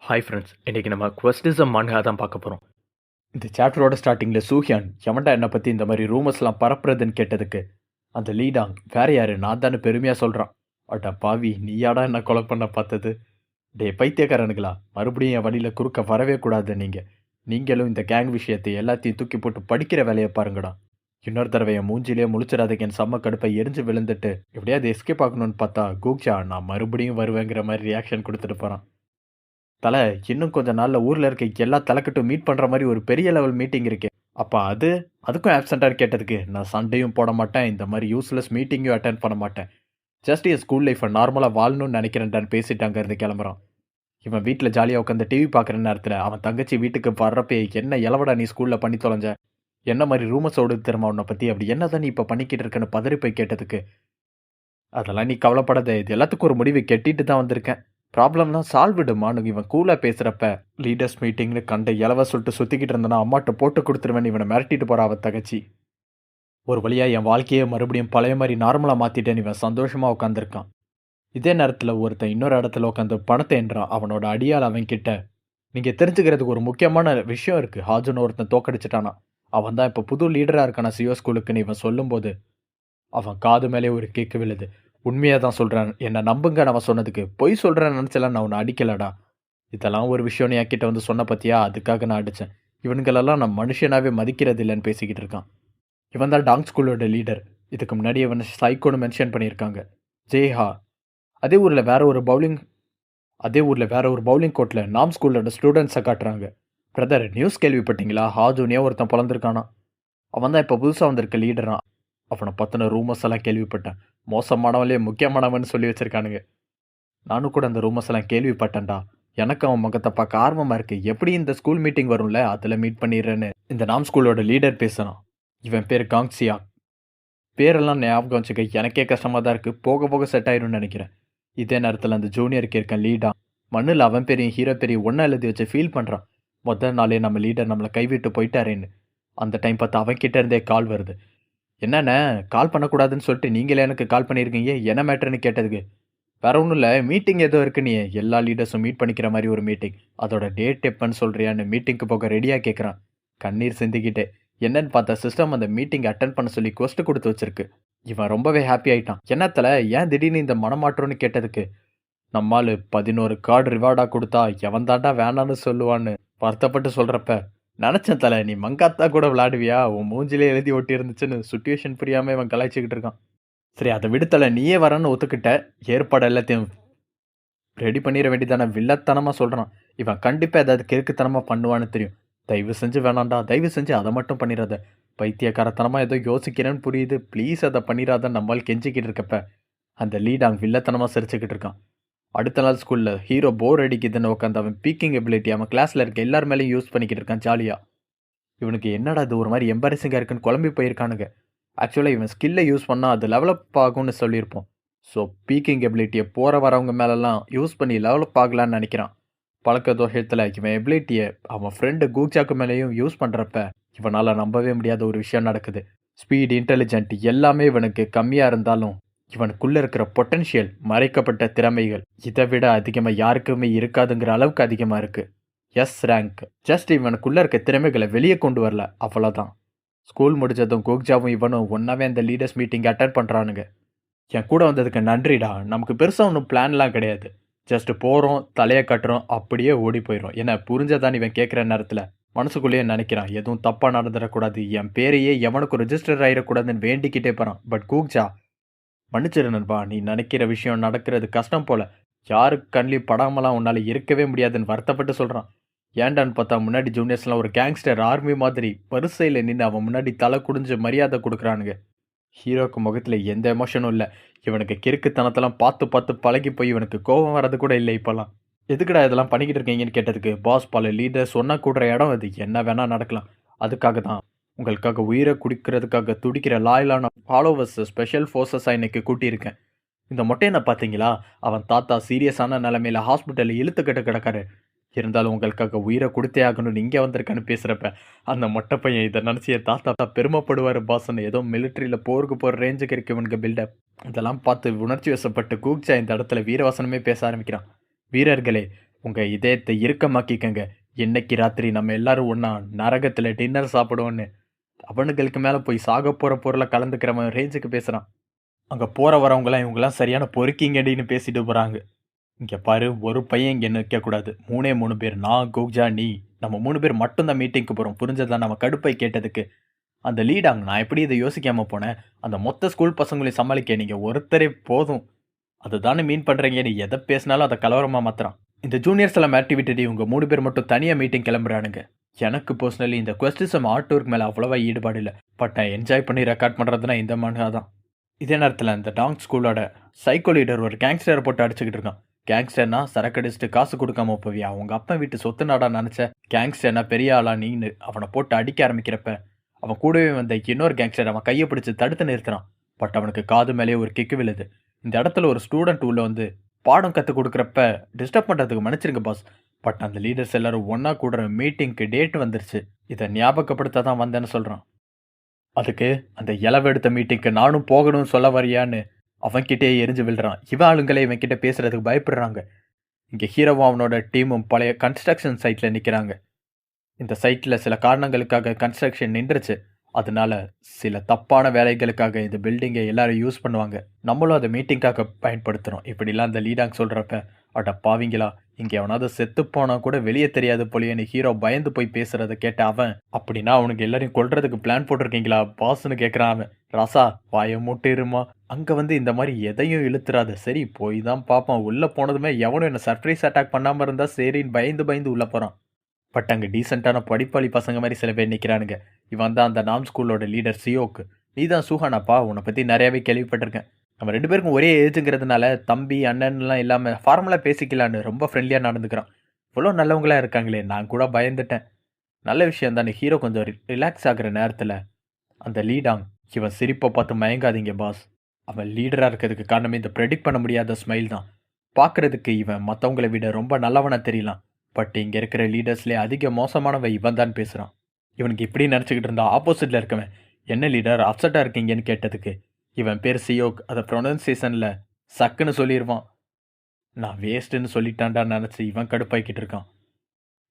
Hi friends, இன்னைக்கு நம்ம குவெஸ்டிசம் மான்கா தான் பார்க்க போகிறோம். இந்த சாப்டரோட ஸ்டார்டிங்கில் சூஹியான் எவன்டா என்னை பற்றி இந்த மாதிரி ரூமர்ஸ்லாம் பரப்புறதுன்னு கேட்டதுக்கு அந்த லீடாங் வேற யாரு நான் தானே பெருமையாக சொல்கிறான். அட்டா பாவி, நீயாடா என்ன கொலை பண்ண பார்த்தது? டே பைத்தியக்காரனுங்களா, மறுபடியும் என் வழியில் குறுக்க வரவே கூடாது. நீங்களும் இந்த கேங் விஷயத்தை எல்லாத்தையும் தூக்கி போட்டு படிக்கிற வேலையை பாருங்கடா. இன்னொரு தடவை என் மூஞ்சிலேயே முழிச்சிடாதீங்க. என் செம்ம கடுப்பை எரிஞ்சு விழுந்துட்டு எப்படியாவது எஸ்கேப் ஆகணும்னு பார்த்தா கூக்ஷா நான் மறுபடியும் வருவேங்கிற மாதிரி ரியாக்ஷன் கொடுத்துட்டு போகிறான். தலை, இன்னும் கொஞ்ச நாளில் ஊரில் இருக்க எல்லா தலைக்கட்டும் மீட் பண்ணுற மாதிரி ஒரு பெரிய லெவல் மீட்டிங் இருக்கு. அப்போ அதுக்கும் ஆப்சண்ட்டாக கேட்டதுக்கு நான் சண்டையும் போட மாட்டேன், இந்த மாதிரி யூஸ்லெஸ் மீட்டிங்கும் அட்டென்ட் பண்ண மாட்டேன். ஜஸ்ட் என் ஸ்கூல் லைஃப்பை நார்மலாக வாழணும்னு நினைக்கிறேன்டான்னு பேசிட்டு அங்கேருந்து கிளம்புறான். இவன் வீட்டில் ஜாலியாக உட்காந்து டிவி பார்க்குற நேரத்தில் அவன் தங்கச்சி வீட்டுக்கு வர்றப்பே என்ன இளவடா நீ ஸ்கூலில் பண்ணி தொலைஞ்ச, என்ன மாதிரி ரூமர்ஸ் ஓடுது தெரியுமா உன்னை பற்றி, அப்படி என்ன தான் நீ இப்போ பண்ணிக்கிட்டு இருக்கேன்னு பதறி போய் கேட்டதுக்கு அதெல்லாம் நீ கவலைப்படாத, இது எல்லாத்துக்கும் ஒரு முடிவு கெட்டிட்டு தான் வந்திருக்கேன், ப்ராப்ளம்லாம் சால்வ்டுமான்னு இவன் கூலாக பேசுகிறப்ப லீடர்ஸ் மீட்டிங்னு கண்ட இலவ சொல்லிட்டு சுற்றிக்கிட்டு இருந்தனா அம்மாட்ட போட்டு கொடுத்துருவேன் இவனை மிரட்டிட்டு போகிற அவன் தகச்சி. ஒரு வழியாக என் வாழ்க்கையை மறுபடியும் பழைய மாதிரி நார்மலாக மாற்றிட்டேன்னு இவன் சந்தோஷமாக உட்காந்துருக்கான். இதே நேரத்தில் ஒருத்தன் இன்னொரு இடத்துல உட்காந்து பணத்தை என்றான். அவனோட அடியால் அவன் கிட்ட நீங்கள் தெரிஞ்சுக்கிறதுக்கு ஒரு முக்கியமான விஷயம் இருக்குது, ஹாஜுன்னு ஒருத்தன் தோக்கடிச்சிட்டானா, அவன் தான் இப்போ புது லீடராக இருக்கான சியோ ஸ்கூலுக்குன்னு இவன் சொல்லும்போது அவன் காது மேலே ஒரு கேக்கு விழுது. உண்மையாக தான் சொல்கிறேன், என்னை நம்புங்க. அவன் சொன்னதுக்கு பொய் சொல்கிறேன்னு நினச்சலாம், நான் உன்னை அடிக்கலடா. இதெல்லாம் ஒரு விஷயம் என்கிட்ட வந்து சொன்ன பற்றியா, அதுக்காக நான் அடித்தேன். இவனுங்களெல்லாம் நான் மனுஷனாகவே மதிக்கிறது இல்லைன்னு பேசிக்கிட்டு இருக்கான். இவன் தான் டாங் ஸ்கூலோட லீடர். இதுக்கு முன்னாடி இவன் சைக்கோன்னு மென்ஷன் பண்ணியிருக்காங்க. ஜெய்ஹா. அதே ஊரில் வேற ஒரு பவுலிங் கோர்ட்டில் நாம் ஸ்கூலோட ஸ்டூடெண்ட்ஸை காட்டுறாங்க. பிரதர், நியூஸ் கேள்விப்பட்டீங்களா? ஹாஜூனியா ஒருத்தன் பிறந்திருக்கானா. அவன் தான் இப்போ புதுசாக வந்திருக்க லீடரான். அவனை பற்றின ரூமர்ஸ் எல்லாம் கேள்விப்பட்டேன். மோசமானவன்லேயே முக்கியமானவன் சொல்லி வச்சிருக்கானுங்க. நானும் கூட அந்த ரூமர்ஸ் எல்லாம் கேள்விப்பட்டேன்டா. எனக்கு அவன் முகத்தை பார்க்க ஆர்வமாக இருக்குது. எப்படி இந்த ஸ்கூல் மீட்டிங் வரும்ல, அதில் மீட் பண்ணிடுறேன்னு இந்த நாம் ஸ்கூலோட லீடர் பேசுகிறான். இவன் பேர் காங்சியா. பேரெல்லாம் ஞாபகம் வச்சுக்க எனக்கே கஷ்டமாக தான் இருக்குது. போக போக செட் ஆயிரும்னு நினைக்கிறேன். இதே நேரத்தில் அந்த ஜூனியருக்கு இருக்க லீடா மண்ணில் அவன் பெரிய ஹீரோ பெரிய ஒன்றா எழுதி வச்சு ஃபீல் பண்ணுறான். முதல் நாளே நம்ம லீடர் நம்மளை கைவிட்டு போயிட்டாரேன்னு. அந்த டைம் பார்த்து அவன்கிட்ட இருந்தே கால் வருது. என்னண்ணே, கால் பண்ணக்கூடாதுன்னு சொல்லிட்டு நீங்களே எனக்கு கால் பண்ணியிருக்கீங்க, என்ன மேட்டர்னு கேட்டதுக்கு வேற ஒன்றும் இல்லை, மீட்டிங் ஏதோ இருக்கு, நீ எல்லா லீடர்ஸும் மீட் பண்ணிக்கிற மாதிரி ஒரு மீட்டிங், அதோட டேட் எப்பன்னு சொல்கிறியான்னு மீட்டிங்க்கு போக ரெடியாக கேட்குறான். கண்ணீர் சிந்திக்கிட்டே என்னன்னு பார்த்தா சிஸ்டம் அந்த மீட்டிங் அட்டன் பண்ண சொல்லி கொஸ்ட் கொடுத்து வச்சிருக்கு. இவன் ரொம்பவே ஹாப்பி ஆயிட்டான். என்னத்தில் ஏன் திடீர்னு இந்த மனமாற்றம்னு கேட்டதுக்கு நம்மால் 11 கார்டு ரிவார்டாக கொடுத்தா எவன் தாண்டா வேணான்னு சொல்லுவான்னு வருத்தப்பட்டு சொல்கிறப்ப நினச்சேன் தலை, நீ மங்காத்தா கூட விளையாடுவியா, உன் மூஞ்சிலே எழுதி ஒட்டி இருந்துச்சுன்னு சுச்சுவேஷன் புரியாமல் இவன் கலாய்ச்சிக்கிட்டு இருக்கான். சரி, அதை விடுத்தலை, நீயே வரன்னு ஒத்துக்கிட்ட, ஏற்பாடு எல்லாத்தையும் ரெடி பண்ணிட வேண்டியதானே. வில்லத்தனமாக சொல்கிறான். இவன் கண்டிப்பாக ஏதாவது கிறுக்குத்தனமாக பண்ணுவான்னு தெரியும். தயவு செஞ்சு வேணாண்டா, தயவு செஞ்சு அதை மட்டும் பண்ணிடாத. பைத்தியக்காரத்தனமாக ஏதோ யோசிக்கிறேன்னு புரியுது, ப்ளீஸ் அதை பண்ணிடாத நம்மால் கெஞ்சிக்கிட்டு இருக்கப்ப அந்த லீடாங் வில்லத்தனமாக சிரிச்சுக்கிட்டு இருக்கான். அடுத்த நாள் ஸ்கூலில் ஹீரோ போர் அடிக்குதுன்னு உட்காந்து அவன் பீக்கிங் எபிலிட்டி அவன் கிளாஸில் இருக்க எல்லார் மேலேயும் யூஸ் பண்ணிக்கிட்டு இருக்கான் ஜாலியாக. இவனுக்கு என்னடா இது ஒரு மாதிரி எம்பாரசிங்காக இருக்குன்னு குழம்பி போயிருக்கானுங்க. ஆக்சுவலாக இவன் ஸ்கில்லை யூஸ் பண்ணால் அது லெவலப் ஆகும்னு சொல்லியிருப்போம். ஸோ பீக்கிங் எபிலிட்டியை போகிற வரவங்க மேலெல்லாம் யூஸ் பண்ணி லெவலப் ஆகலான்னு நினைக்கிறான். பழக்க தோஷத்தில் இவன் எபிலிட்டியை அவன் ஃப்ரெண்டு கூக்சாக்கு மேலேயும் யூஸ் பண்ணுறப்ப இவனால் நம்பவே முடியாத ஒரு விஷயம் நடக்குது. ஸ்பீட், இன்டெலிஜென்ட் எல்லாமே இவனுக்கு கம்மியாக இருந்தாலும் இவனுக்குள்ளே இருக்கிற பொட்டன்ஷியல், மறைக்கப்பட்ட திறமைகள் இதை விட அதிகமாக யாருக்குமே இருக்காதுங்கிற அளவுக்கு அதிகமாக இருக்குது. S rank. ஜஸ்ட் இவனுக்குள்ளே இருக்க திறமைகளை வெளியே கொண்டு வரல, அவ்வளோதான். ஸ்கூல் முடிஞ்சதும் கோக்ஜாவும் இவனும் ஒன்றாவே அந்த லீடர்ஸ் மீட்டிங் அட்டன் பண்ணுறானுங்க. என் கூட வந்ததுக்கு நன்றிடா, நமக்கு பெருசாக ஒன்றும் பிளான்லாம் கிடையாது, ஜஸ்ட் போகிறோம், தலையை கட்டுறோம், அப்படியே ஓடி போயிடும். ஏன்னா புரிஞ்சதான் இவன் கேட்குற நேரத்தில் மனசுக்குள்ளேயே நினைக்கிறான், எதுவும் தப்பாக நடந்துடக்கூடாது, என் பேரையே எவனுக்கும் ரெஜிஸ்டர் ஆகிடக்கூடாதுன்னு வேண்டிக்கிட்டே போகிறான். பட் கூக்ஜா, மன்னிச்சிரு நண்பா, நீ நினைக்கிற விஷயம் நடக்கிறது கஷ்டம் போல, யாருக்கு கண்ணிலையும் படாமலாம் உன்னால் இருக்கவே முடியாதுன்னு வருத்தப்பட்டு சொல்கிறான். ஏண்டான்னு பார்த்தா முன்னாடி ஜூனியர்ஸ்லாம் ஒரு கேங்ஸ்டர் ஆர்மி மாதிரி வரிசையில் நின்று அவன் முன்னாடி தலை குடிஞ்சு மரியாதை கொடுக்குறானுங்க. ஹீரோக்கு முகத்தில் எந்த எமோஷனும் இல்லை. இவனுக்கு கிறுக்குத்தனத்தெல்லாம் பார்த்து பார்த்து பழகி போய் இவனுக்கு கோபம் வர்றது கூட இல்லை இப்போல்லாம். எதுக்குடா இதெல்லாம் பண்ணிக்கிட்டு இருக்கீங்கன்னு கேட்டதுக்கு பாஸ், பல லீடர் சொன்னால் கூடுற இடம் அது, என்ன வேணால் நடக்கலாம், அதுக்காக தான் உங்களுக்காக உயிரை குடிக்கிறதுக்காக துடிக்கிற லாயலான ஃபாலோவர்ஸ் ஸ்பெஷல் ஃபோர்ஸஸாக இன்னைக்கு கூட்டியிருக்கேன். இந்த மொட்டையனை பார்த்தீங்களா, அவன் தாத்தா சீரியஸான நிலைமையில் ஹாஸ்பிட்டலில் இழுத்துக்கிட்டு கிடக்காரு, இருந்தாலும் உங்களுக்காக உயிரை கொடுத்தே ஆகணும்னு இங்கே வந்திருக்கான்னு பேசுகிறப்ப அந்த மொட்டை பையன் இதை நினச்சி என் தாத்தா பெருமைப்படுவார் பாஸ்ன்னு ஏதோ மிலிட்ரியில் போருக்கு போகிற ரேஞ்சுக்கு இருக்கு இவனுக்கு பில்டப். இதெல்லாம் பார்த்து உணர்ச்சி வசப்பட்டு கூக்ஜா இந்த இடத்துல வீரவசனமே பேச ஆரம்பிக்கிறான். வீரர்களே, உங்கள் இதயத்தை இறுக்கமாக்கிக்கங்க. இன்னைக்கு ராத்திரி நம்ம எல்லாரும் ஒன்றா நரகத்தில் டின்னர் சாப்பிடுவோன்னு அவனுங்களுக்கு மேலே போய் சாக போகிற பொருளை கலந்துக்கிறவன் ரேஞ்சுக்கு பேசுகிறான். அங்கே போகிற வரவங்களாம் இவங்கெல்லாம் சரியான பொறுக்கிங்கடின்னு பேசிட்டு போகிறாங்க. இங்கே பாரு, ஒரு பையன் இங்கே நிற்கக்கூடாது. 3 பேர், நான், கூக்ஜா, நீ, நம்ம 3 பேர் மட்டும்தான் மீட்டிங்க்கு போகிறோம். புரிஞ்சதா? நம்ம கடுப்பை கேட்டதுக்கு அந்த லீடாங்க, நான் எப்படி இதை யோசிக்காமல் போனேன்? அந்த மொத்த ஸ்கூல் பசங்களையும் சமாளிக்க நீங்கள் ஒருத்தரே போதும். அதுதானே மீன் பண்ணுறீங்க. நீ எதை பேசினாலும் அதை கலவரமாக மாற்றுறான். இந்த ஜூனியர்ஸ் எல்லாம் மாட்டி விட்டுட்டு இவங்க 3 பேர் மட்டும் தனியாக மீட்டிங் கிளம்புறானுங்க. எனக்கு பர்சனலி இந்த குவெஸ்டிசம் ஆர்ட் ஒர்க் மேலே அவ்வளோவா ஈடுபாடு இல்லை. பட் நான் என்ஜாய் பண்ணி ரெக்கார்ட் பண்ணுறதுனா இந்த மனுகா தான். இதே நேரத்தில் இந்த டாங் ஸ்கூலோட சைக்கோ லீடர் ஒரு கேங்ஸ்டரை போட்டு அடிச்சுக்கிட்டு இருக்கான். கேங்ஸ்டர்னா சரக்கடிச்சிட்டு காசு கொடுக்காம போவியா? அவங்க அப்பா வீட்டு சொத்து நாடா நினச்ச கேங்ஸ்டர்னா பெரிய ஆளா நீன்னு அவனை போட்டு அடிக்க ஆரம்பிக்கிறப்ப அவன் கூடவே வந்த இன்னொரு கேங்ஸ்டர் அவன் கையை பிடிச்சி தடுத்து நிறுத்துறான். பட் அவனுக்கு காது மேலேயே ஒரு கிக்கு விழுது. இந்த இடத்துல ஒரு ஸ்டூடெண்ட் உள்ள வந்து பாடம் கற்றுக் கொடுக்குறப்ப டிஸ்டர்ப் பண்ணுறதுக்கு மன்னிச்சிருங்க பாஸ். பட் அந்த லீடர்ஸ் எல்லாரும் ஒன்றா கூடுற மீட்டிங்க்கு டேட் வந்துருச்சு. இதை ஞாபகப்படுத்த தான் வந்தேன்னு சொல்கிறான். அதுக்கு அந்த இளவெடுத்த மீட்டிங்க்கு நானும் போகணும்னு சொல்ல வரியான்னு அவன்கிட்டே எரிஞ்சு விழுறான். ஆளுங்களே இவன்கிட்ட பேசுறதுக்கு பயப்படுறாங்க. இங்கே ஹீரோவும் அவனோட டீமும் பழைய கன்ஸ்ட்ரக்ஷன் சைட்டில் நிற்கிறாங்க. இந்த சைட்டில் சில காரணங்களுக்காக கன்ஸ்ட்ரக்ஷன் நின்றுச்சு. அதனால சில தப்பான வேலைகளுக்காக இந்த பில்டிங்கை எல்லாரும் யூஸ் பண்ணுவாங்க. நம்மளும் அதை மீட்டிங்காக பயன்படுத்துகிறோம். இப்படிலாம் அந்த லீடாங் சொல்கிறப்ப, அட பாவிங்களா, இங்கே அவனாவது செத்து போனால் கூட வெளியே தெரியாது போலியேன்னு ஹீரோ பயந்து போய் பேசுகிறத கேட்ட அவன், அப்படின்னா அவனுக்கு எல்லாரையும் கொல்றதுக்கு பிளான் போட்டிருக்கீங்களா பாஸ்ன்னு கேட்குறான் அவன். ராசா, வாயை மூட்டிருமா, அங்கே வந்து இந்த மாதிரி எதையும் இழுத்துறாது. சரி போய் தான் பார்ப்பான். உள்ளே போனதுமே எவனும் என்னை சர்ப்ரைஸ் அட்டாக் பண்ணாமல் இருந்தால் சரின்னு பயந்து பயந்து உள்ளே போகிறான். பட் அங்கே டீசெண்டான படிப்பாளி பசங்க மாதிரி சில பேர் நிற்கிறானுங்க. இவன் தான் அந்த நாம் ஸ்கூலோட லீடர் சியோக். நீ தான் சூஹானாப்பா, உன்னை பற்றி நிறையாவே கேள்விப்பட்டிருக்கேன். நம்ம 2 பேருக்கும் ஒரே ஏஜுங்கிறதுனால தம்பி அண்ணன்லாம் இல்லாமல் ஃபார்மலாக பேசிக்கலான்னு ரொம்ப ஃப்ரெண்ட்லியாக நடந்துக்கிறான். இவ்வளோ நல்லவங்களாக இருக்காங்களே, நான் கூட பயந்துட்டேன். நல்ல விஷயம் தானே. ஹீரோ கொஞ்சம் ரிலாக்ஸ் ஆகிற நேரத்தில் அந்த லீடாங், இவன் சிரிப்பை பார்த்து மயங்காதீங்க பாஸ். அவன் லீடராக இருக்கிறதுக்கு காரணமே இந்த ப்ரெடிக்ட் பண்ண முடியாத ஸ்மைல் தான். பார்க்குறதுக்கு இவன் மற்றவங்களை விட ரொம்ப நல்லவனாக தெரியலாம். பட் இங்கே இருக்கிற லீடர்ஸ்லேயே அதிக மோசமானவன் இவன் தான் பேசுகிறான். இவனுக்கு இப்படி நினச்சிக்கிட்டு இருந்தா ஆப்போசிட்டில் இருக்கவன், என்ன லீடர் அப்செட்டாக இருக்கீங்கன்னு கேட்டதுக்கு இவன் பேர் சியோக், அதை ப்ரொனன்சியேஷனில் சக்குன்னு சொல்லிடுவான். நான் வேஸ்ட்டுன்னு சொல்லிட்டான்டான்னு நினச்சி இவன் கடுப்பாக்கிட்டு இருக்கான்.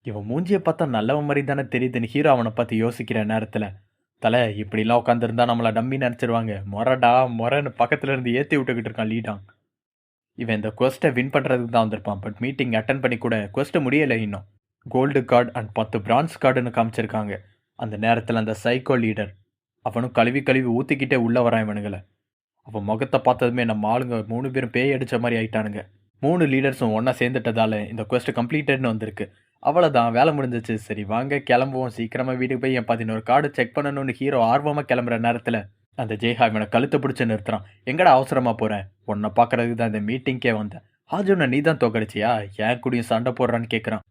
இவன் மூஞ்சியை பார்த்தா நல்லவன் மாதிரி தானே தெரியுதுன்னு ஹீரோ அவனை பார்த்து யோசிக்கிற நேரத்தில், தலை இப்படிலாம் உட்காந்துருந்தா நம்மளை டம்மி நினச்சிருவாங்க, மொரடா மொரன்னு பக்கத்தில் இருந்து ஏற்றி விட்டுக்கிட்டு இருக்கான் லீடாங். இவன் இந்த குவெஸ்ட்டை வின் பண்ணுறதுக்கு தான் வந்திருப்பான். பட் மீட்டிங் அட்டன் பண்ணி கூட குவெஸ்ட்டு முடியலை இன்னும். கோல்டு கார்டு அண்ட் 10 பிரான்ஸ் கார்டுன்னு காமிச்சிருக்காங்க. அந்த நேரத்தில் அந்த சைக்கோ லீடர் அவனும் கழுவி கழுவி ஊற்றிக்கிட்டே உள்ளே வரான் இவனுங்களை. அவன் முகத்தை பார்த்ததுமே நம்ம ஆளுங்க 3 பேரும் பேய் அடித்த மாதிரி ஆயிட்டானுங்க. 3 லீடர்ஸும் ஒன்றா சேர்ந்துட்டதால இந்த குவெஸ்ட் கம்ப்ளீட்டட்னு வந்திருக்கு. அவ்வளோதான், வேலை முடிஞ்சிச்சு. சரி வாங்க கிளம்புவோம், சீக்கிரமாக வீட்டுக்கு போய் என் 11 கார்டு செக் பண்ணணும்னு ஹீரோ ஆர்வமாக கிளம்புற நேரத்தில் அந்த ஜெய்ஹா இவனை கழுத்தை பிடிச்சி நிறுத்துறான். எங்கடா அவசரமாக போகிறேன்? உன்னை பார்க்குறதுக்கு தான் இந்த மீட்டிங்கே வந்தேன். ஹாஜுனை நீ தான் தோக்கடிச்சியா? ஏன் கூடயும் சண்டை போடுறான்னு கேட்குறான்.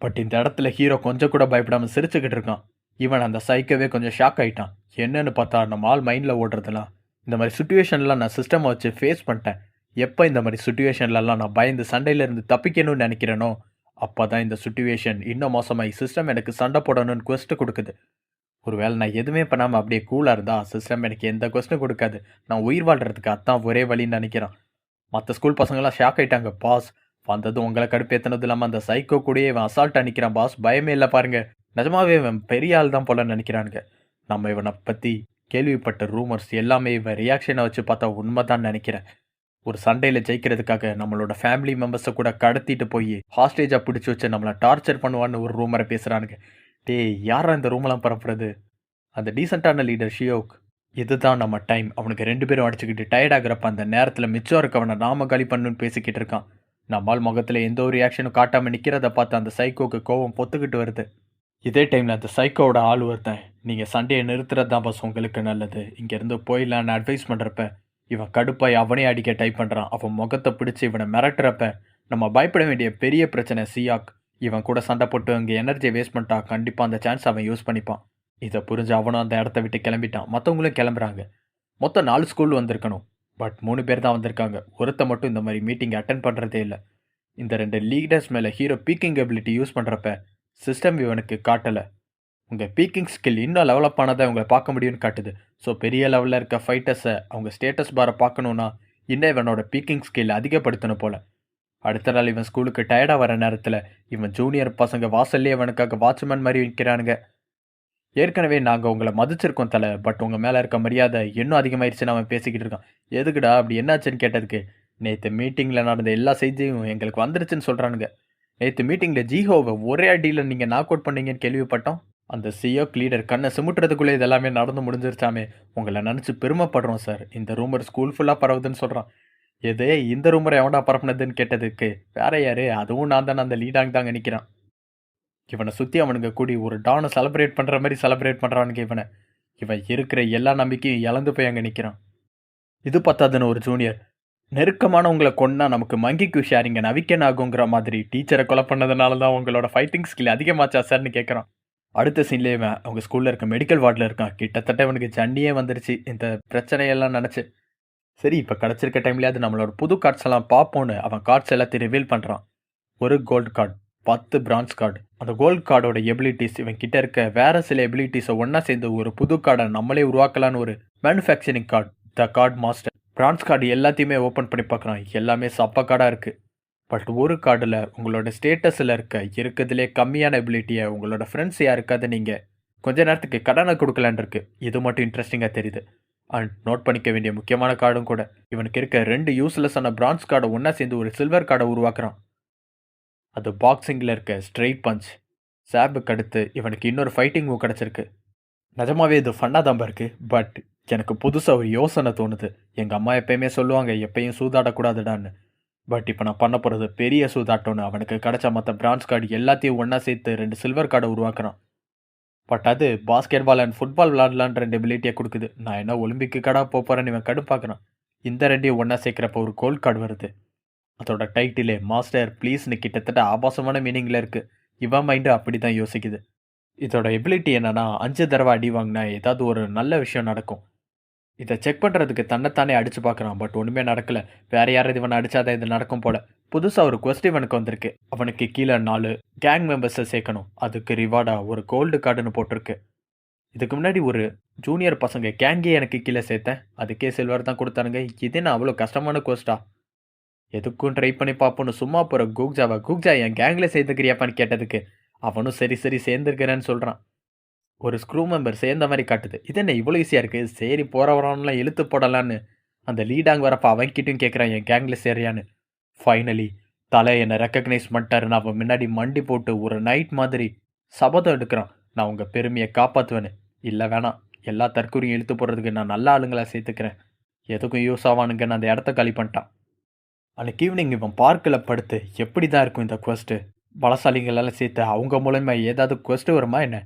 பட் இந்த இடத்துல ஹீரோ கொஞ்சம் கூட பயப்படாமல் சிரிச்சுக்கிட்டு இருக்கான். இவன் அந்த சைக்கவே கொஞ்சம் ஷாக் ஆகிட்டான். என்னன்னு பார்த்தா நம்ம ஆள் மைண்டில் ஓடுறதுலாம், இந்த மாதிரி சுச்சுவேஷன்லாம் நான் சிஸ்டமை வச்சு ஃபேஸ் பண்ணிட்டேன். எப்போ இந்த மாதிரி சுச்சுவேஷன்லலாம் நான் பயந்து சண்டையிலேருந்து தப்பிக்கணும்னு நினைக்கிறேனோ அப்போ தான் இந்த சுச்சுவேஷன் இன்னும் மோசமாகி சிஸ்டம் எனக்கு சண்டை போடணும்னு குவெஸ்ட்டு கொடுக்குது. ஒருவேளை நான் எதுவுமே பண்ணாமல் அப்படியே கூலாக இருந்தால் சிஸ்டம் எனக்கு எந்த கொஸ்டினும் கொடுக்காது. நான் உயிர் வாழ்கிறதுக்கு அதான் ஒரே வழின்னு நினைக்கிறான். மற்ற ஸ்கூல் பசங்களாம் ஷாக் ஆகிட்டாங்க. பாஸ் வந்ததும் உங்களை கடுப்பேற்றினது இல்லாமல் அந்த சைக்கோ கூடயே இவன் அசால்ட்டாக நிற்கிறான் பாஸ், பயமே இல்லை பாருங்க. நிஜமாவே இவன் பெரிய ஆள் தான் போல நினைக்கிறானுங்க. நம்ம இவனை பற்றி கேள்விப்பட்ட ரூமர்ஸ் எல்லாமே இவன் ரியாக்ஷனை வச்சு பார்த்தா உண்மை தான் நினைக்கிறேன். ஒரு சண்டையில் ஜெயிக்கிறதுக்காக நம்மளோட ஃபேமிலி மெம்பர்ஸை கூட கடத்திட்டு போய் ஹாஸ்டேஜாக பிடிச்சி வச்சு நம்மளை டார்ச்சர் பண்ணுவான்னு ஒரு ரூமரை பேசுகிறானுங்க. டேய் யாரா இந்த ரூமெல்லாம் பரப்புறது? அந்த டீசெண்டான லீடர் ஷியோக், இதுதான் நம்ம டைம். அவனுக்கு 2 பேரும் அடிச்சுக்கிட்டு டயர்டாகிறப்ப அந்த நேரத்தில் மிச்சம் இருக்கவனை நாம காலி பண்ணுன்னு பேசிக்கிட்டு இருக்கான். நம்மால் முகத்தில் எந்த ஒரு ரியாக்ஷனும் காட்டாமல் நிற்கிறத பார்த்து அந்த சைக்கோக்கு கோவம் பொத்துக்கிட்டு வருது. இதே டைமில் அந்த சைக்கோவோட ஆள் ஒருத்தன், நீங்கள் சண்டையை நிறுத்துறது தான் பாஸ் உங்களுக்கு நல்லது, இங்கேருந்து போயிடலான்னு அட்வைஸ் பண்ணுறப்ப இவன் கடுப்பாய் அவனே அடிக்க டைப் பண்ணுறான். அவன் முகத்தை பிடிச்சி இவனை மிரட்டுறப்ப நம்ம பயப்பட வேண்டிய பெரிய பிரச்சனை சியாக். இவன் கூட சண்டை போட்டு அங்கே எனர்ஜியை வேஸ்ட் பண்ணிட்டா கண்டிப்பாக அந்த சான்ஸ் அவன் யூஸ் பண்ணிப்பான். இதை புரிஞ்சு அவனும் அந்த இடத்த விட்டு கிளம்பிட்டான். மற்றவங்களும் கிளம்புறாங்க. மொத்தம் 4 ஸ்கூல் வந்திருக்கணும். பட் 3 பேர் தான் வந்திருக்காங்க. ஒருத்த மட்டும் இந்த மாதிரி மீட்டிங் அட்டன் பண்ணுறதே இல்லை. இந்த 2 லீடர்ஸ் மேலே ஹீரோ பீக்கிங் எபிலிட்டி யூஸ் பண்ணுறப்ப சிஸ்டம் இவனுக்கு காட்டலை. உங்கள் பீக்கிங் ஸ்கில் இன்னும் டெவலப் ஆனதை உங்களை பார்க்க முடியும்னு காட்டுது. ஸோ பெரிய லெவலில் இருக்க ஃபைட்டர்ஸை அவங்க ஸ்டேட்டஸ் பாரை பார்க்கணுன்னா இன்னும் இவனோட பீக்கிங் ஸ்கில் அதிகப்படுத்தணும் போல். அடுத்த நாள் இவன் ஸ்கூலுக்கு டயர்டாக வர நேரத்தில் இவன் ஜூனியர் பசங்க வாசல்லே அவனுக்காக வாட்ச்மேன் மாதிரி நிற்கிறானுங்க. ஏற்கனவே நாங்கள் உங்களை மதிச்சிருக்கோம் தல, பட் உங்கள் மேலே இருக்க மரியாதை இன்னும் அதிகமாயிருச்சுன்னு அவன் பேசிக்கிட்டு இருக்கான். எதுக்குடா அப்படி என்னாச்சுன்னு கேட்டதுக்கு, நேற்று மீட்டிங்கில் நடந்த எல்லா செய்தியும் எங்களுக்கு வந்துருச்சுன்னு சொல்கிறானுங்க. நேற்று மீட்டிங்கில் ஜிஹோவை ஒரே அடியில் நீங்கள் நாக் அவுட் பண்ணீங்கன்னு கேள்விப்பட்டோம். அந்த சியோக் லீடர் கண்ணை சிமுட்டுறதுக்குள்ளே இதெல்லாமே நடந்து முடிஞ்சிருச்சாமே. உங்களை நினச்சி பெருமைப்படுறோம் சார். இந்த ரூமர் ஸ்கூல் ஃபுல்லாக பரவுதுன்னு சொல்கிறான். எதே இந்த ரூமரை எவன்டா பரப்புனதுன்னு கேட்டதுக்கு, வேற யாரு, அதுவும் நான் தானே, அந்த லீடாங் தாங்க நிற்கிறான். இவனை சுற்றி அவனுங்க கூடி ஒரு டானை செலிப்ரேட் பண்ணுற மாதிரி செலிப்ரேட் பண்ணுறானுங்க இவனை. இவன் இருக்கிற எல்லா நம்பிக்கையும் இழந்து போய் அங்கே நிற்கிறான். இது பத்தாதுன்னு ஒரு ஜூனியர், நெருக்கமானவங்களை கொண்டா நமக்கு மங்கிக்கு ஷேரிங்க நவிக்கன் ஆகுங்கிற மாதிரி டீச்சரை கொலை பண்ணதுனால தான் உங்களோட ஃபைட்டிங் ஸ்கில் அதிகமாச்சா சார்னு கேட்குறான். அடுத்த சீன்லேயே இவன் அவங்க ஸ்கூலில் இருக்க மெடிக்கல் வார்டில் இருக்கான். கிட்டத்தட்ட இவனுக்கு ஜண்டியே வந்துருச்சு இந்த பிரச்சனையெல்லாம் நினச்சி. சரி, இப்போ கிடச்சிருக்க டைம்லேயாவது நம்மளோட புது கார்ட்ஸ் எல்லாம் பார்ப்போன்னு அவன் கார்ட்ஸ் எல்லாத்தையும் ரிவீல் பண்ணுறான். ஒரு கோல்டு கார்டு, 10 பிரான்ஸ் கார்டு. அந்த கோல்டு கார்டோட எபிலிட்டிஸ் இவன் கிட்ட இருக்க வேற சில எபிலிட்டிஸை ஒன்றா சேர்ந்து ஒரு புது கார்டை நம்மளே உருவாக்கலான்னு ஒரு மேனுஃபேக்சரிங் கார்டு, த கார்டு மாஸ்டர். பிரான்ஸ் கார்டு எல்லாத்தையுமே ஓப்பன் பண்ணி பார்க்குறான். எல்லாமே சப்ப கார்டாக இருக்குது. பட் ஒரு கார்டில் உங்களோட ஸ்டேட்டஸில் இருக்கிறதுலே கம்மியான எபிலிட்டியை உங்களோட ஃப்ரெண்ட்ஸ் யாருக்காவது நீங்கள் கொஞ்ச நேரத்துக்கு கடனை கொடுக்கலான் இருக்கு. இது மட்டும் இன்ட்ரெஸ்டிங்காக தெரியுது. அண்ட் நோட் பண்ணிக்க வேண்டிய முக்கியமான கார்டும் கூட. இவனுக்கு இருக்க 2 யூஸ்லெஸ்ஸான பிரான்ஸ் கார்டை ஒன்றா சேர்ந்து ஒரு சில்வர் கார்டை உருவாக்குறான். அது பாக்ஸிங்கில் இருக்க ஸ்ட்ரெயிட் பஞ்ச். சாபுக்கு அடுத்து இவனுக்கு இன்னொரு ஃபைட்டிங் மூவ் கிடச்சிருக்கு. நிஜமாவே இது ஃபன்னாக தான் இருக்குது. பட் எனக்கு புதுசாக ஒரு யோசனை தோணுது. எங்கள் அம்மா எப்பயுமே சொல்லுவாங்க, எப்பயும் சூதாடக்கூடாதுடான்னு. பட் இப்போ நான் பண்ண போகிறது பெரிய சூதாட்டம்னு. அவனுக்கு கிடச்ச மற்ற பிரான்ஸ் கார்டு எல்லாத்தையும் ஒன்றா சேர்த்து 2 சில்வர் கார்டை உருவாக்குறான். பட் அது பாஸ்கெட் பால் அண்ட் ஃபுட்பால் விளாட்லான்ற 2 எபிலிட்டியை கொடுக்குது. நான் என்ன ஒலிம்பிக்கு கார்டாக போகிறேன்னு இவன் கடுப்பாக்குறான். இந்த 2ஐயும் ஒன்றா சேர்க்குறப்ப ஒரு கோல்ட் கார்டு வருது. அதோட டைட்டிலே மாஸ்டர் ப்ளீஸ்னு கிட்டத்தட்ட ஆபாசமான மீனிங்கில் இருக்குது. இவன் மைண்டு அப்படி தான் யோசிக்குது. இதோட எபிலிட்டி என்னன்னா, 5 தடவை அடி வாங்கினா ஏதாவது ஒரு நல்ல விஷயம் நடக்கும். இதை செக் பண்ணுறதுக்கு தன்னைத்தானே அடித்து பார்க்குறான். பட் ஒன்றுமே நடக்கலை. வேறு யாராவது இவனை அடித்தாதான் இது நடக்கும் போல். புதுசாக ஒரு கொஸ்டின் இவனுக்கு வந்திருக்கு. அவனுக்கு கீழே 4 கேங் மெம்பர்ஸை சேர்க்கணும். அதுக்கு ரிவார்டாக ஒரு கோல்டு கார்டுன்னு போட்டிருக்கு. இதுக்கு முன்னாடி ஒரு ஜூனியர் பசங்க கேங்கே எனக்கு கீழே சேர்த்தேன், அதுக்கே சில்வர் தான் கொடுத்தானுங்க. இது என்ன அவ்வளோ கஷ்டமான கோஸ்டா? எதுக்கும் ட்ரை பண்ணி பார்ப்போன்னு சும்மா போகிற கூக்ஜா என் கேங்கில் சேர்த்துக்கிறியாப்பான்னு கேட்டதுக்கு அவனும் சரி சரி சேர்ந்துருக்கிறேன்னு சொல்கிறான். ஒரு ஸ்க்ரூ மெம்பர் சேர்ந்த மாதிரி காட்டுது. இது என்ன இவ்வளோ ஈஸியாக இருக்குது, சரி போகிறவரெல்லாம் இழுத்து போடலான்னு அந்த லீடாங் வரப்போ அவன்கிட்டையும் கேட்குறான், என் கேங்கில் சேரியான்னு. ஃபைனலி தலை என்னை ரெக்கக்னைஸ் பண்ணிட்டாருன்னு அவன் முன்னாடி மண்டி போட்டு ஒரு நைட் மாதிரி சபதம் எடுக்கிறான். நான் உங்கள் பெருமையை காப்பாற்றுவேன்னு. இல்லை வேணாம், எல்லா தற்கூரியும் இழுத்து போடுறதுக்கு நான் நல்ல ஆளுங்களாக சேர்த்துக்கிறேன். எதுக்கும் யூஸ் ஆவானுங்கன்னு அந்த இடத்த காலி பண்ணிட்டான். அன்றைக்கி ஈவினிங் இவன் பார்க்கில் படுத்து எப்படி தான் இருக்கும் இந்த குவெஸ்ட்டு, பலசாலிங்களெல்லாம் சேர்த்து அவங்க மூலமா ஏதாவது குவெஸ்ட்டு வருமா என்ன?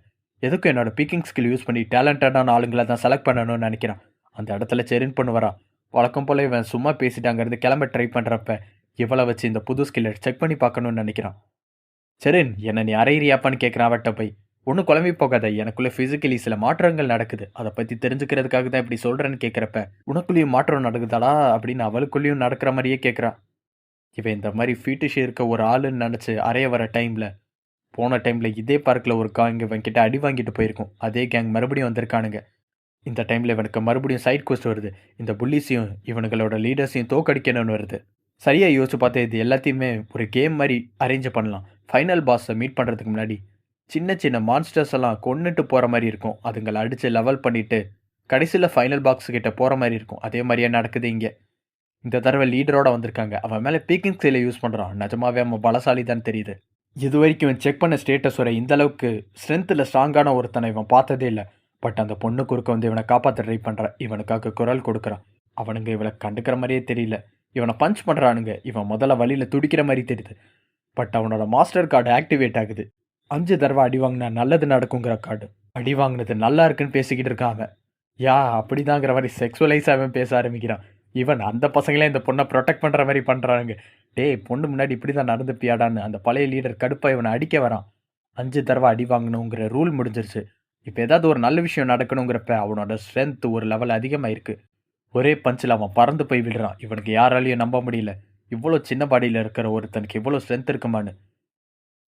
எதுக்கும் என்னோட பீக்கிங் ஸ்கில் யூஸ் பண்ணி டேலண்டடான ஆளுங்களை தான் செலக்ட் பண்ணணும்னு நினைக்கிறான். அந்த இடத்துல செரின் பண்ணு வரான். வழக்கம் போல் இவன் சும்மா பேசிட்டு அங்கேருந்து கிளம்ப ட்ரை பண்ணுறப்ப இவளை வச்சு இந்த புது ஸ்கில்லை செக் பண்ணி பார்க்கணுன்னு நினைக்கிறான். செரின், என்ன நீ அரையிறியாப்பான்னு கேட்குறான் அவட்ட போய். ஒன்றும் குழம்பி போகாத, எனக்குள்ளே ஃபிசிக்கலி சில மாற்றங்கள் நடக்குது, அதை பற்றி தெரிஞ்சுக்கிறதுக்காக தான் இப்படி சொல்கிறேன்னு கேட்குறப்ப உனக்குள்ளேயும் மாற்றம் நடக்குதாடா அப்படின்னு அவளுக்குள்ளேயும் நடக்கிற மாதிரியே கேட்குறான். இவன் இந்த மாதிரி ஃபீட்டிஷ் இருக்க ஒரு ஆளுன்னு நினச்சி அறைய வர டைமில் போன டைமில் இதே பார்க்கில் ஒரு கேங் இவன்கிட்ட அடி வாங்கிட்டு போயிருக்கும். அதே கேங் மறுபடியும் வந்திருக்கானுங்க. இந்த டைமில் இவனுக்கு மறுபடியும் சைட் குவெஸ்ட் வருது. இந்த புள்ளிஸையும் இவனுங்களோட லீடர்ஸையும் தோக்கடிக்கணும்னு வருது. சரியாக யோசிச்சு பார்த்தா இது எல்லாத்தையுமே ஒரு கேம் மாதிரி அரேஞ்ச் பண்ணலாம். ஃபைனல் பாஸை மீட் பண்ணுறதுக்கு முன்னாடி சின்ன சின்ன மான்ஸ்டர்ஸ் எல்லாம் கொன்னுட்டு போகிற மாதிரி இருக்கும். அதுங்களை அடித்து லெவல் பண்ணிவிட்டு கடைசியில் ஃபைனல் பாக்ஸ் கிட்ட போகிற மாதிரி இருக்கும். அதே மாதிரியே நடக்குது இங்கே. இந்த தடவை லீடரோட வந்திருக்காங்க. அவன் மேலே பீக்கிங் ஸ்கில்லை யூஸ் பண்ணுறான். நிஜமாவே அவன் பலசாலி தான் தெரியுது. இது வரைக்கும் இவன் செக் பண்ண ஸ்டேட்டஸ் வர இந்த அளவுக்கு ஸ்ட்ரென்த்தில் ஸ்ட்ராங்கான ஒருத்தனை இவன் பார்த்ததே இல்லை. பட் அந்த பொண்ணு குறுக்க வந்து இவனை காப்பாற்ற ட்ரை பண்ணுறான். இவனுக்காக குரல் கொடுக்குறான். அவனுங்க இவனை கண்டுக்கிற மாதிரியே தெரியல. இவனை பஞ்ச் பண்ணுறானுங்க. இவன் முதல்ல வழியில் துடிக்கிற மாதிரி தெரியுது. பட் அவனோட மாஸ்டர் கார்டு ஆக்டிவேட் ஆகுது. 5 தடவை அடி வாங்கினா நல்லது நடக்குங்கிற கார்டு. அடி வாங்கினது நல்லா இருக்குன்னு பேசிக்கிட்டு இருக்கான் அவன். யா அப்படிதாங்கிற மாதிரி செக்ஸுவலைஸ் அவன் பேச ஆரம்பிக்கிறான். ஈவன் அந்த பசங்களே இந்த பொண்ணை ப்ரொடெக்ட் பண்ணுற மாதிரி பண்ணுறானுங்க. டேய், பொண்ணு முன்னாடி இப்படி தான் நடந்துப்பியாடான்னு அந்த பழைய லீடர் கடுப்பாக இவனை அடிக்க வரான். 5 தடவை அடி வாங்கணுங்கிற ரூல் முடிஞ்சிருச்சு. இப்போ ஏதாவது ஒரு நல்ல விஷயம் நடக்கணுங்கிறப்ப அவனோட ஸ்ட்ரென்த் ஒரு லெவல் அதிகமாக இருக்குது. ஒரே பஞ்சில் அவன் பறந்து போய் விடுறான். இவனுக்கு யாராலையும் நம்ப முடியல, இவ்வளோ சின்ன பாடியில் இருக்கிற ஒருத்தனுக்கு இவ்வளோ ஸ்ட்ரென்த் இருக்குமான்னு.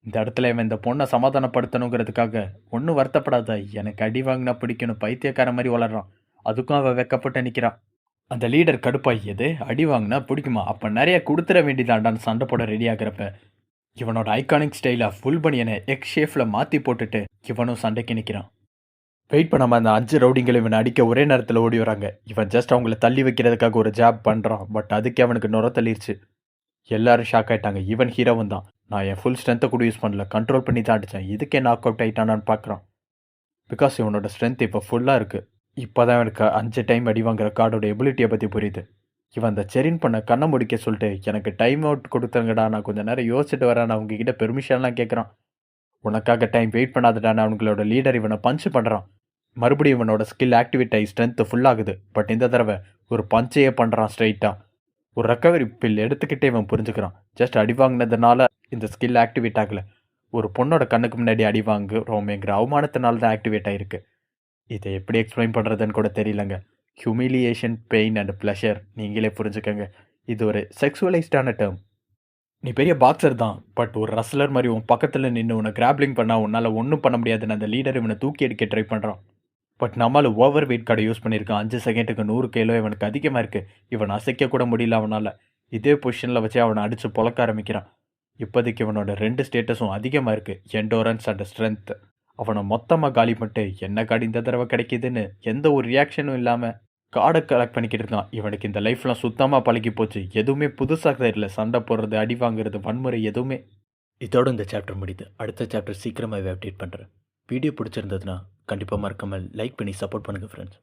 இந்த இடத்துல இவன் இந்த பொண்ணை சமாதானப்படுத்தணுங்கிறதுக்காக ஒன்றும் வருத்தப்படாத, எனக்கு அடி வாங்கினா பிடிக்கணும் பைத்தியக்கார மாதிரி வளர்றான். அதுக்கும் அவன் வெக்கப்பட்டு நிற்கிறான். அந்த லீடர் கடுப்பாகியது, அடி வாங்குனா பிடிக்குமா? அப்ப நெறைய குடுத்துற வேண்டியதாண்டான்னு சண்டை போட ரெடி ஆகுறப்ப, இவனோட ஐகானிக் ஸ்டைலா ஃபுல் பனியன எக்ஸ் ஷேப்ல மாத்தி போட்டுட்டு, இவனும் சண்டைக்கு நிக்கிறான். வெயிட் பண்ணாம அந்த 5 ரவுடிங்களும் இவன அடிக்க ஒரே நேரத்துல ஓடி வராங்க. இவன் ஜஸ்ட் அவங்கள தள்ளி வைக்கிறதுக்காக ஒரு ஜாப் பண்றான். பட் அதுக்கே அவனுக்கு நுர தள்ளிருச்சு. எல்லாரும் ஷாக் ஆயிட்டாங்க. ஈவன் ஹீரோவும் தான். நான் என் ஃபுல் ஸ்ட்ரென்த்த கூட யூஸ் பண்ணல. கண்ட்ரோல் பண்ணி தான் அடிச்சேன். இதுக்கே நாக் அவுட் ஆயிட்டானான்னு பார்க்குறான். பிகாஸ் இவனோட ஸ்ட்ரென்த் இப்போ ஃபுல்லா இருக்கு. இப்பதான் இவனுக்கு 5 டைம் அடி வாங்குற கார்டோட எபிலிட்டிய பத்தி புரியுது. இவன் அந்த செரின் பண்ண கண்ண முடிக்க சொல்லிட்டு, எனக்கு டைம் அவுட் குடுத்துருங்கடா. நான் கொஞ்ச நேரம் யோசிச்சுட்டு வரேன்னு அவங்க கிட்ட பெர்மிஷன்லாம் கேட்குறான். உனக்காக டைம் வெயிட் பண்ணாதடான்னு அவங்களோட லீடர் இவனை பஞ்ச் பண்றான். மறுபடியும் இவனோட ஸ்கில் ஆக்டிவேட் ஆகி ஸ்ட்ரென்த் ஃபுல் ஆகுது. பட் இந்த தடவை ஒரு பஞ்சையே பண்றான் ஸ்ட்ரைட்டா. ஒரு ரெக்கவரி பில் எடுத்துக்கிட்டே இவன் புரிஞ்சுக்கிறான். ஜஸ்ட் அடி வாங்கினதுனால இந்த ஸ்கில் ஆக்டிவேட் ஆகல. ஒரு பொண்ணோட கண்ணுக்கு முன்னாடி அடி வாங்குறோமேங்கிற அவமானத்தினால தான் ஆக்டிவேட் ஆயிருக்கு. இதை எப்படி எக்ஸ்பிளைன் பண்றதுன்னு கூட தெரியலங்க. Humiliation, pain and pleasure. நீங்களே புரிஞ்சுக்கங்க. இது ஒரு செக்ஸுவலைஸ்டான டேர்ம். நீ பெரிய பாக்ஸர் தான். பட் ஒரு ரஸ்லர் மாதிரி உன் பக்கத்தில் நின்று உன்னை கிராப்லிங் பண்ணா உன்னால் ஒன்றும் பண்ண முடியாதுன்னு அந்த லீடர் இவனை தூக்கி எடுக்க ட்ரை பண்ணுறான். பட் நம்மளால் ஓவர் வெயிட் கார்டை யூஸ் பண்ணியிருக்கான். 5 செகண்டுக்கு 100 கிலோ இவனுக்கு அதிகமாக இருக்குது. இவன் அசைக்க கூட முடியல அவனால். இதே பொசிஷனில் வச்சு அவனை அடித்து பொழக்க ஆரம்பிக்கிறான். இப்போதைக்கு இவனோட 2 ஸ்டேட்டஸும் அதிகமாக இருக்குது, எண்டோரன்ஸ் அண்ட் ஸ்ட்ரென்த். அவனை மொத்தமாக காலி பண்ணிட்டு என்ன கார்டு இந்த தடவை கிடைக்கிதுன்னு எந்த ஒரு ரியாக்ஷனும் இல்லாமல் கார்டை கலெக்ட் பண்ணிக்கிட்டு இருக்கான். இவனுக்கு இந்த லைஃப்லாம் சுத்தமாக பழகி போச்சு. எதுவுமே புதுசாக தெரியல. சண்டை போடுறது, அடி வாங்குறது, வன்முறை எதுவுமே. இதோட இந்த சாப்டர் முடியுது. அடுத்த சாப்டர் சீக்கிரமாகவே அப்டேட் பண்ணுறேன். வீடியோ பிடிச்சிருந்ததுன்னா கண்டிப்பாக மறக்காமல் லைக் பண்ணி சப்போர்ட் பண்ணுங்கள் ஃப்ரெண்ட்ஸ்.